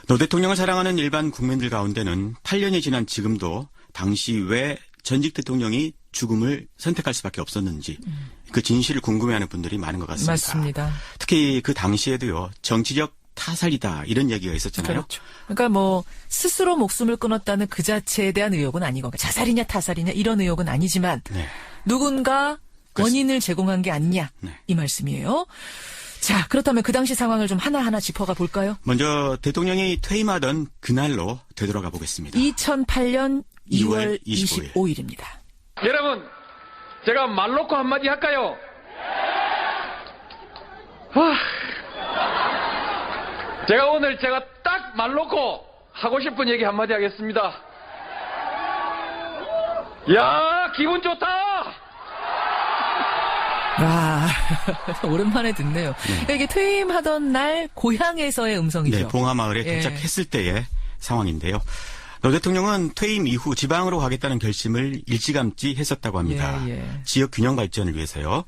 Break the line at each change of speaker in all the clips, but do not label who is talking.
노 대통령을 사랑하는 일반 국민들 가운데는 8년이 지난 지금도 당시 왜 전직 대통령이 죽음을 선택할 수밖에 없었는지 그 진실을 궁금해하는 분들이 많은 것 같습니다.
맞습니다.
특히 그 당시에도요. 정치적 타살이다 이런 얘기가 있었잖아요.
그렇죠. 그러니까 뭐 스스로 목숨을 끊었다는 그 자체에 대한 의혹은 아니고 자살이냐 타살이냐 이런 의혹은 아니지만
네.
누군가 원인을 제공한 게 아니냐
네.
이 말씀이에요. 자, 그렇다면 그 당시 상황을 좀 하나하나 짚어가 볼까요?
먼저 대통령이 퇴임하던 그날로 되돌아가 보겠습니다.
2008년 2월 25일입니다.
여러분, 제가 말 놓고 한마디 할까요? 제가 오늘 딱 말 놓고 하고 싶은 얘기 한마디 하겠습니다. 야, 기분 좋다!
와, 오랜만에 듣네요. 네. 이게 퇴임하던 날 고향에서의 음성이죠.
네, 봉하마을에 도착했을 때의 상황인데요. 노 대통령은 퇴임 이후 지방으로 가겠다는 결심을 일찌감치 했었다고 합니다. 지역 균형 발전을 위해서요.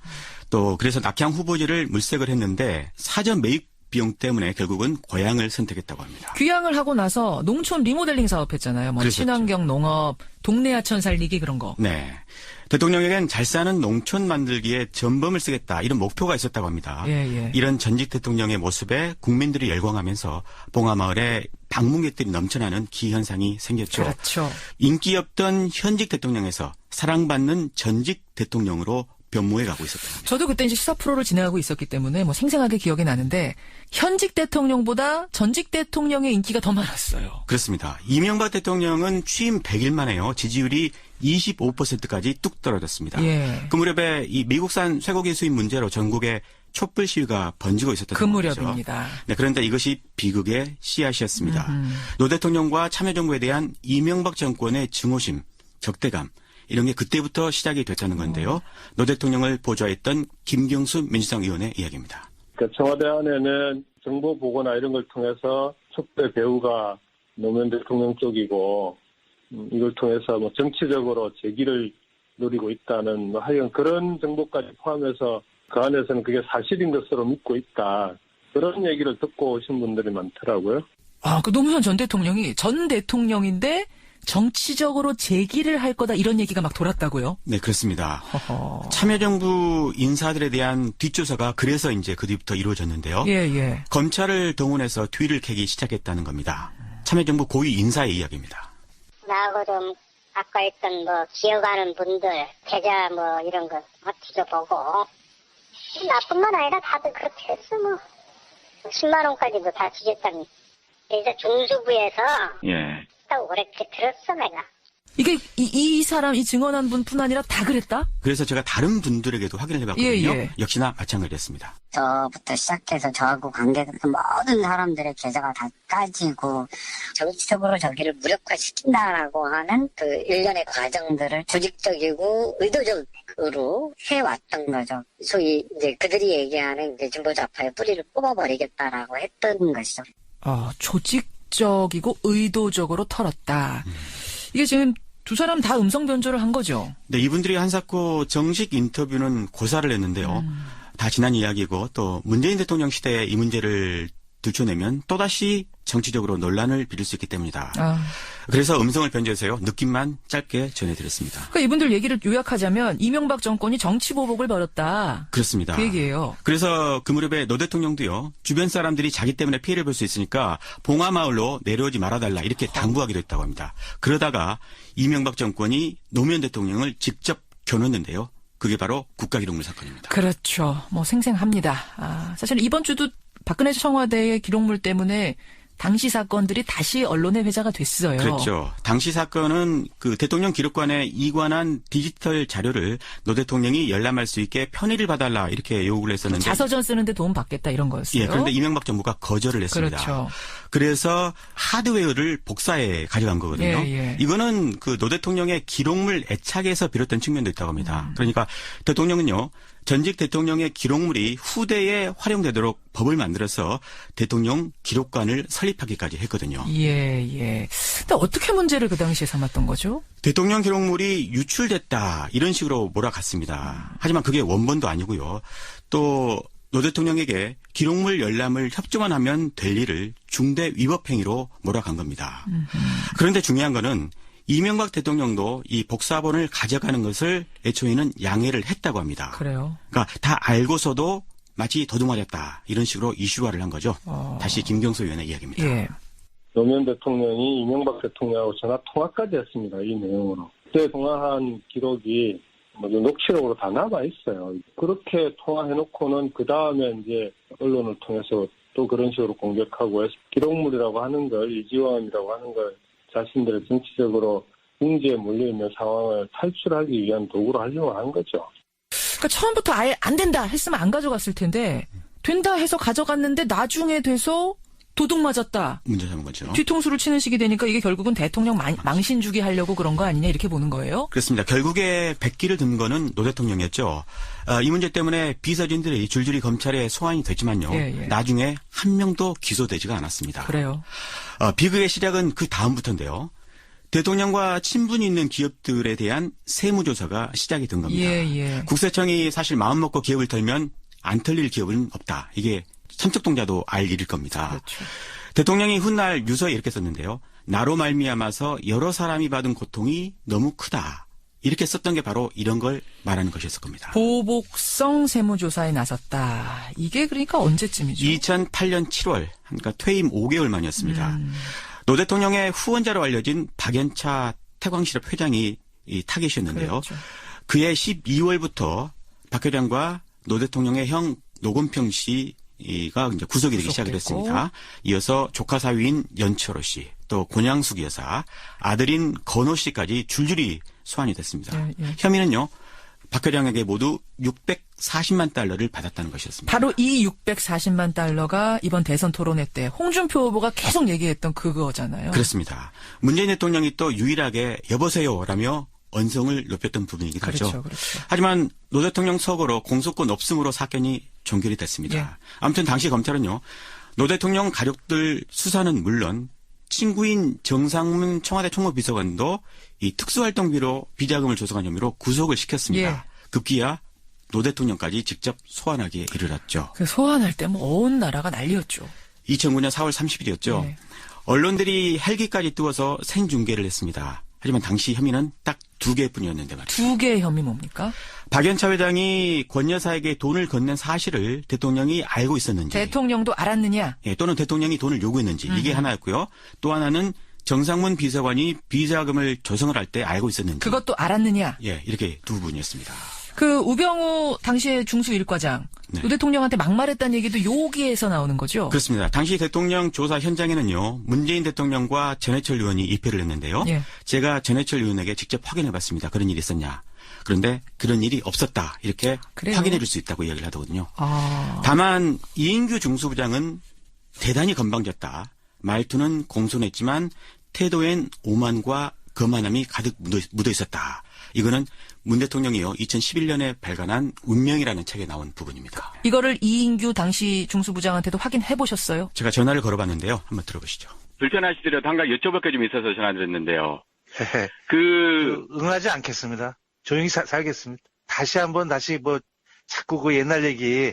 또 그래서 낙향 후보지를 물색을 했는데 사전 매입 비용 때문에 결국은 고향을 선택했다고 합니다.
귀향을 하고 나서 농촌 리모델링 사업했잖아요. 뭐 친환경 농업, 동네 하천 살리기 그런 거.
네. 대통령에겐 잘 사는 농촌 만들기에 전범을 쓰겠다 이런 목표가 있었다고 합니다. 이런 전직 대통령의 모습에 국민들이 열광하면서 봉하마을에 방문객들이 넘쳐나는 기현상이 생겼죠.
그렇죠.
인기 없던 현직 대통령에서 사랑받는 전직 대통령으로 변모해 가고 있었답니다.
저도 그때 이제 시사 프로를 진행하고 있었기 때문에 뭐 생생하게 기억이 나는데 현직 대통령보다 전직 대통령의 인기가 더 많았어요.
그렇습니다. 이명박 대통령은 취임 100일 만에요. 지지율이 25%까지 뚝 떨어졌습니다. 그 무렵에 이 미국산 쇠고기 수입 문제로 전국에 촛불 시위가 번지고 있었던
그 무렵입니다.
네, 그런데 이것이 비극의 씨앗이었습니다. 노 대통령과 참여정부에 대한 이명박 정권의 증오심, 적대감 이런 게 그때부터 시작이 됐다는 건데요. 노 대통령을 보좌했던 김경수 민주당 의원의 이야기입니다.
그러니까 청와대 안에는 정보 보고나 이런 걸 통해서 촛대 배후가 노무현 대통령 쪽이고 이걸 통해서 뭐 정치적으로 재기를 노리고 있다는 뭐 하여간 그런 정보까지 포함해서 그 안에서는 그게 사실인 것으로 믿고 있다. 그런 얘기를 듣고 오신 분들이 많더라고요.
아, 그 노무현 전 대통령이 전 대통령인데 정치적으로 재기를 할 거다 이런 얘기가 막 돌았다고요?
네, 그렇습니다. 참여정부 인사들에 대한 뒷조사가 그래서 이제 그 뒤부터 이루어졌는데요. 검찰을 동원해서 뒤를 캐기 시작했다는 겁니다. 참여정부 고위 인사의 이야기입니다.
나하고 좀 아까 있던 뭐 기억하는 분들 계좌 뭐 이런 거 뒤져보고 나뿐만 아니라 다들 그렇게 했어 뭐 10만 원까지도 다 뒤졌다니. 이제 중수부에서 딱 그렇게 들었어 내가.
이게 이 사람 이 증언한 분뿐 아니라 다 그랬다?
그래서 제가 다른 분들에게도 확인을 해봤거든요. 역시나 마찬가지였습니다.
저부터 시작해서 저하고 관계된 모든 사람들의 계좌가 다 까지고 정치적으로 저기를 무력화시킨다라고 하는 그 일련의 과정들을 조직적이고 의도적으로 해왔던 거죠. 소위 이제 그들이 얘기하는 이제 진보좌파의 뿌리를 뽑아버리겠다라고 했던 것이죠.
조직적이고 의도적으로 털었다. 이게 지금 두 사람 다 음성 변조를 한 거죠?
네, 이분들이 한사코 정식 인터뷰는 고사를 했는데요. 다 지난 이야기고 또 문재인 대통령 시대에 이 문제를 들춰내면 또다시 정치적으로 논란을 빚을 수 있기 때문이다. 그래서 음성을 변조해서요. 느낌만 짧게 전해드렸습니다.
그러니까 이분들 얘기를 요약하자면 이명박 정권이 정치보복을 벌였다.
그렇습니다.
그 얘기예요.
그래서 그 무렵에 노 대통령도요. 주변 사람들이 자기 때문에 피해를 볼 수 있으니까 봉하마을로 내려오지 말아달라 이렇게 당부하기도 했다고 합니다. 그러다가 이명박 정권이 노무현 대통령을 직접 겨눴는데요. 그게 바로 국가기록물 사건입니다.
그렇죠. 뭐 생생합니다. 사실 이번 주도 박근혜 청와대의 기록물 때문에 당시 사건들이 다시 언론에 회자가 됐어요.
그렇죠. 당시 사건은 그 대통령 기록관에 이관한 디지털 자료를 노 대통령이 열람할 수 있게 편의를 봐달라 이렇게 요구를 했었는데.
자서전 쓰는데 도움 받겠다 이런 거였어요.
예, 그런데 이명박 정부가 거절을 했습니다.
그렇죠.
그래서 하드웨어를 복사해 가져간 거거든요. 이거는 그 노 대통령의 기록물 애착에서 비롯된 측면도 있다고 합니다. 그러니까 대통령은요. 전직 대통령의 기록물이 후대에 활용되도록 법을 만들어서 대통령 기록관을 설립하기까지 했거든요.
근데 어떻게 문제를 그 당시에 삼았던 거죠?
대통령 기록물이 유출됐다 이런 식으로 몰아갔습니다. 하지만 그게 원본도 아니고요. 또 노 대통령에게 기록물 열람을 협조만 하면 될 일을 중대 위법 행위로 몰아간 겁니다. 그런데 중요한 거는 이명박 대통령도 이 복사본을 가져가는 것을 애초에는 양해를 했다고 합니다.
그래요.
그러니까 다 알고서도 마치 도둑맞았다 이런 식으로 이슈화를 한 거죠. 다시 김경수 의원의 이야기입니다.
예.
노무현 대통령이 이명박 대통령하고 전화 통화까지 했습니다. 이 내용으로. 그때 통화한 기록이 녹취록으로 다 남아 있어요. 그렇게 통화해놓고는 그 다음에 이제 언론을 통해서 또 그런 식으로 공격하고 해서 기록물이라고 하는 걸 이지화함이라고 하는 걸 자신들의 정치적으로 궁지에 몰려있는 상황을 탈출하기 위한 도구로 하려고 한 거죠.
그러니까 처음부터 아예 안 된다 했으면 안 가져갔을 텐데 된다 해서 가져갔는데 나중에 돼서 도둑 맞았다.
문제 삼은 거죠.
뒤통수를 치는 식이 되니까 이게 결국은 대통령 망신 주기 하려고 그런 거 아니냐 이렇게 보는 거예요?
그렇습니다. 결국에 백기를 든 거는 노 대통령이었죠. 이 문제 때문에 비서진들이 줄줄이 검찰에 소환이 됐지만요.
예.
나중에 한 명도 기소되지가 않았습니다.
그래요.
비극의 시작은 그 다음부터인데요. 대통령과 친분이 있는 기업들에 대한 세무조사가 시작이 된 겁니다.
예.
국세청이 사실 마음먹고 기업을 털면 안 털릴 기업은 없다. 이게 삼척동자도 알 일일 겁니다.
그렇죠.
대통령이 훗날 유서에 이렇게 썼는데요. 나로 말미암아서 여러 사람이 받은 고통이 너무 크다. 이렇게 썼던 게 바로 이런 걸 말하는 것이었을 겁니다.
보복성 세무조사에 나섰다. 이게 그러니까 언제쯤이죠?
2008년 7월, 그러니까 퇴임 5개월 만이었습니다. 노 대통령의 후원자로 알려진 박연차 태광실업 회장이 이 타겟이었는데요.
그렇죠.
그해 12월부터 박 회장과 노 대통령의 형 노건평 씨가 이제 구속이 되기 시작을 했습니다. 이어서 조카 사위인 연철호 씨, 또 권양숙 여사, 아들인 건호 씨까지 줄줄이 소환이 됐습니다.
예.
혐의는요. 박 회장에게 모두 640만 달러를 받았다는 것이었습니다.
바로 이 640만 달러가 이번 대선 토론회 때 홍준표 후보가 계속 얘기했던 그거잖아요.
그렇습니다. 문재인 대통령이 또 유일하게 여보세요라며 언성을 높였던 부분이기도 하죠.
그렇죠.
하지만 노 대통령 서거로 공소권 없음으로 사건이 종결이 됐습니다.
예.
아무튼 당시 검찰은요. 노 대통령 가족들 수사는 물론 친구인 정상문 청와대 총무비서관도 이 특수활동비로 비자금을 조성한 혐의로 구속을 시켰습니다.
예.
급기야 노 대통령까지 직접 소환하기에 이르렀죠.
그 소환할 때 뭐 온 나라가 난리였죠.
2009년 4월 30일이었죠.
예.
언론들이 헬기까지 띄워서 생중계를 했습니다. 하지만 당시 혐의는 딱 2개뿐이었는데 말이죠.
2개의 혐의 뭡니까?
박연차 회장이 권 여사에게 돈을 건넨 사실을 대통령이 알고 있었는지.
대통령도 알았느냐?
예, 또는 대통령이 돈을 요구했는지. 이게 하나였고요. 또 하나는 정상문 비서관이 비자금을 조성을 할 때 알고 있었는지.
그것도 알았느냐?
예, 이렇게 두 부분이었습니다.
그 우병우 당시의 중수일과장.
네.
노 대통령한테 막말했다는 얘기도 여기에서 나오는 거죠?
그렇습니다. 당시 대통령 조사 현장에는요. 문재인 대통령과 전해철 의원이 입회를 했는데요.
예.
제가 전해철 의원에게 직접 확인해봤습니다. 그런 일이 있었냐. 그런데 그런 일이 없었다. 이렇게
그래요?
확인해줄 수 있다고 이야기를 하더군요.
아.
다만 이인규 중수부장은 대단히 건방졌다. 말투는 공손했지만 태도엔 오만과 거만함이 가득 묻어 있었다. 이거는 문 대통령이요 2011년에 발간한 운명이라는 책에 나온 부분입니다.
이거를 이인규 당시 중수부장한테도 확인해 보셨어요?
제가 전화를 걸어봤는데요. 한번 들어보시죠.
불편하시더라도 한 가지 여쭤볼 게 좀 있어서 전화드렸는데요.
응하지 않겠습니다. 조용히 살겠습니다. 다시 뭐 자꾸 그 옛날 얘기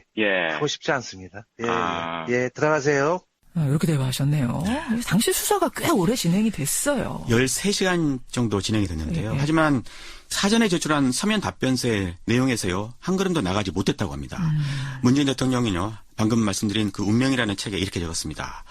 하고 싶지 않습니다. 예, 들어가세요.
이렇게 대화하셨네요. 당시 수사가 꽤 오래 진행이 됐어요.
13시간 정도 진행이 됐는데요.
예.
하지만 사전에 제출한 서면 답변서의 내용에서요. 한 걸음도 나가지 못했다고 합니다. 문재인 대통령은요. 방금 말씀드린 그 운명이라는 책에 이렇게 적었습니다.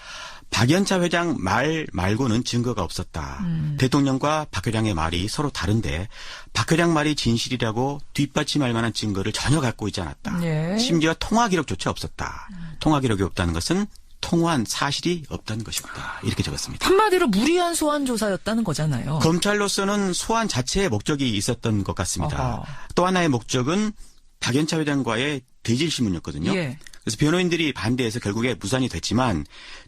박연차 회장 말 말고는 증거가 없었다. 대통령과 박 회장의 말이 서로 다른데 박 회장 말이 진실이라고 뒷받침할 만한 증거를 전혀 갖고 있지 않았다.
예.
심지어 통화 기록조차 없었다. 통화 기록이 없다는 것은 통화한 사실이 없다는 것이다. 이렇게 적었습니다.
한마디로 무리한 소환 조사였다는 거잖아요.
검찰로서는 소환 자체의 목적이 있었던 것 같습니다.
아하.
또 하나의 목적은 박연차 회장과의 대질 신문이었거든요.
예.
그래서 변호인들이 반대해서 결국에 무산이 됐지만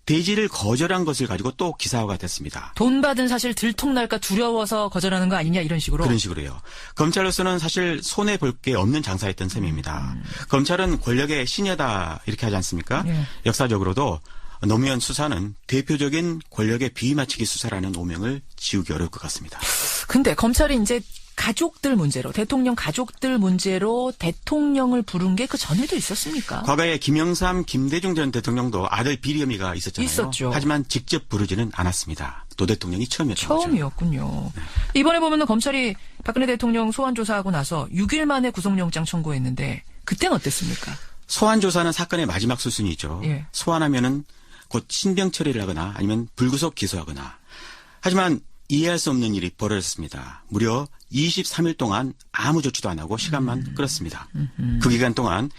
대질을 거절한 것을 가지고 또 기사화가 됐습니다.
돈 받은 사실 들통날까 두려워서 거절하는 거 아니냐 이런 식으로.
그런 식으로요. 검찰로서는 사실 손해 볼 게 없는 장사였던 셈입니다. 검찰은 권력의 신여다 이렇게 하지 않습니까?
예.
역사적으로도 노무현 수사는 대표적인 권력의 비맞추기 수사라는 오명을 지우기 어려울 것 같습니다.
근데 검찰이 이제 가족들 문제로, 대통령 가족들 문제로 대통령을 부른 게 그 전에도 있었습니까?
과거에 김영삼, 김대중 전 대통령도 아들 비리 혐의가 있었잖아요.
있었죠.
하지만 직접 부르지는 않았습니다. 노 대통령이 처음이었던 거죠.
처음이었군요.
네.
이번에 보면은 검찰이 박근혜 대통령 소환 조사하고 나서 6일 만에 구속영장 청구했는데 그때는 어땠습니까?
소환 조사는 사건의 마지막 수순이죠.
예.
소환하면은 곧 신병 처리를 하거나 아니면 불구속 기소하거나. 하지만 이해할 수 없는 일이 벌어졌습니다. 무려 23일 동안 아무 조치도 안 하고 시간만 끌었습니다. 그 기간 동안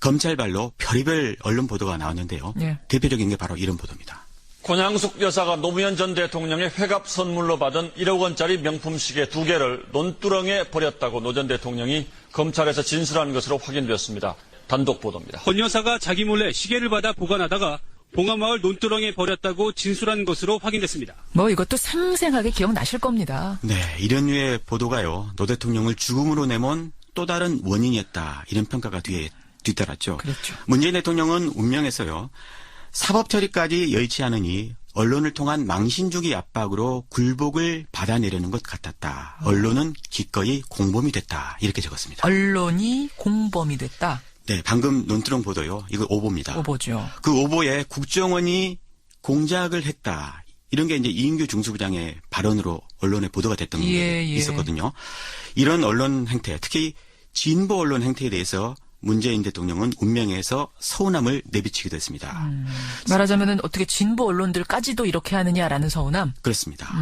검찰발로 별의별 언론 보도가 나왔는데요.
예.
대표적인 게 바로 이런 보도입니다.
권양숙 여사가 노무현 전 대통령의 회갑 선물로 받은 1억 원짜리 명품 시계 2개를 논두렁에 버렸다고 노 전 대통령이 검찰에서 진술한 것으로 확인되었습니다. 단독 보도입니다.
권 여사가 자기 몰래 시계를 받아 보관하다가 봉하마을 논두렁에 버렸다고 진술한 것으로 확인됐습니다.
뭐 이것도 생생하게 기억나실 겁니다.
네, 이런 류의 보도가요. 노 대통령을 죽음으로 내몬 또 다른 원인이었다. 이런 평가가 뒤따랐죠.
그렇죠.
문재인 대통령은 운명에서요. 사법 처리까지 여의치 않으니 언론을 통한 망신주기 압박으로 굴복을 받아내려는 것 같았다. 언론은 기꺼이 공범이 됐다. 이렇게 적었습니다.
언론이 공범이 됐다.
네, 방금 논두렁 보도요. 이거 오보입니다.
오보죠.
그 오보에 국정원이 공작을 했다. 이런 게 이제 이인규 중수부장의 발언으로 언론에 보도가 됐던 게 있었거든요. 이런 언론 행태, 특히 진보 언론 행태에 대해서 문재인 대통령은 운명에서 서운함을 내비치기도 했습니다.
말하자면은 어떻게 진보 언론들까지도 이렇게 하느냐라는 서운함?
그렇습니다.